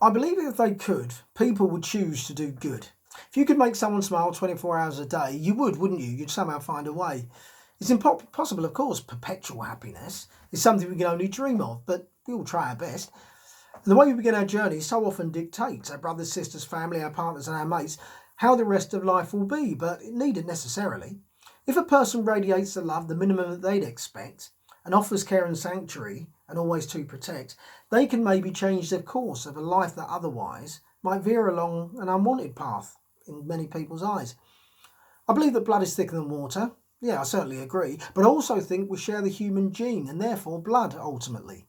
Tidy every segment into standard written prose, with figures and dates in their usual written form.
I believe if they could, people would choose to do good. If you could make someone smile 24 hours a day, you would, wouldn't you? You'd somehow find a way. It's impossible, of course. Perpetual happiness is something we can only dream of, but we all try our best. And the way we begin our journey so often dictates our brothers, sisters, family, our partners and our mates how the rest of life will be, but it needn't necessarily. If a person radiates the love, the minimum that they'd expect, and offers care and sanctuary, and always to protect, they can maybe change the course of a life that otherwise might veer along an unwanted path in many people's eyes. I believe that blood is thicker than water. Yeah, I certainly agree. But I also think we share the human gene and therefore blood ultimately.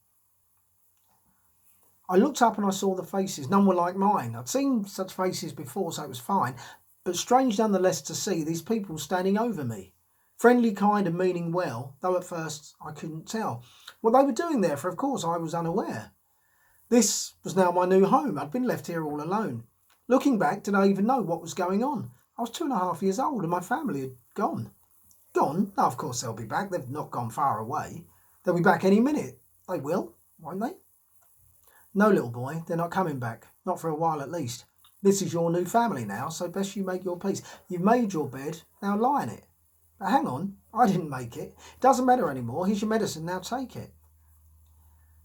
I looked up and I saw the faces. None were like mine. I'd seen such faces before, so it was fine. But strange nonetheless to see these people standing over me. Friendly, kind and meaning well, though at first I couldn't tell what they were doing there, for of course I was unaware. This was now my new home. I'd been left here all alone. Looking back, did I even know what was going on? I was 2.5 years old and my family had gone. Gone? No, of course they'll be back. They've not gone far away. They'll be back any minute. They will, won't they? No, little boy, they're not coming back. Not for a while at least. This is your new family now, so best you make your peace. You've made your bed, now lie in it. But hang on, I didn't make it. It doesn't matter anymore. Here's your medicine, now take it.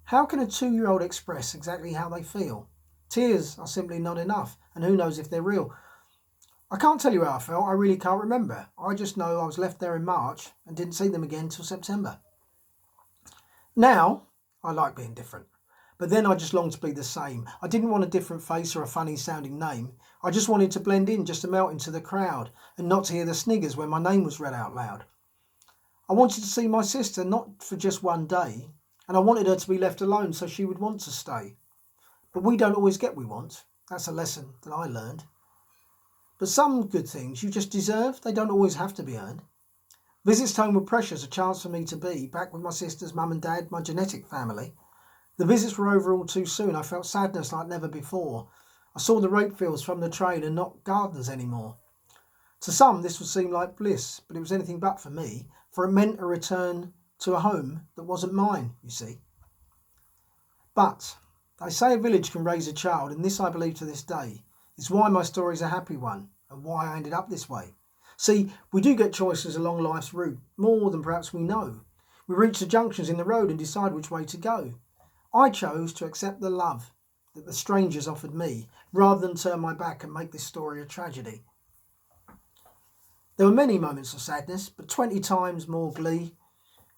How can a 2-year-old express exactly how they feel? Tears are simply not enough, and who knows if they're real. I can't tell you how I felt, I really can't remember. I just know I was left there in March and didn't see them again till September. Now, I like being different. But then I just longed to be the same. I didn't want a different face or a funny sounding name. I just wanted to blend in, just to melt into the crowd and not to hear the sniggers when my name was read out loud. I wanted to see my sister not for just one day, and I wanted her to be left alone so she would want to stay. But we don't always get what we want. That's a lesson that I learned. But some good things you just deserve. They don't always have to be earned. Visits to home were precious, a chance for me to be back with my sister's mum and dad, my genetic family. The visits were over all too soon. I felt sadness like never before. I saw the rape fields from the train and not gardens anymore. To some this would seem like bliss, but it was anything but for me, for it meant a return to a home that wasn't mine, you see. But they say a village can raise a child, and this I believe to this day. It's why my story's a happy one, and why I ended up this way. See, we do get choices along life's route, more than perhaps we know. We reach the junctions in the road and decide which way to go. I chose to accept the love that the strangers offered me, rather than turn my back and make this story a tragedy. There were many moments of sadness, but 20 times more glee.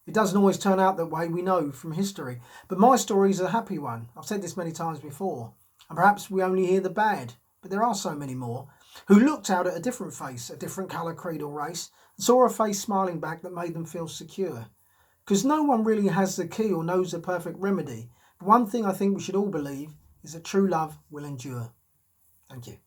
It doesn't always turn out that way, we know from history. But my story is a happy one. I've said this many times before. And perhaps we only hear the bad, but there are so many more, who looked out at a different face, a different colour, creed or race, and saw a face smiling back that made them feel secure. Because no one really has the key or knows the perfect remedy. But one thing I think we should all believe is that true love will endure. Thank you.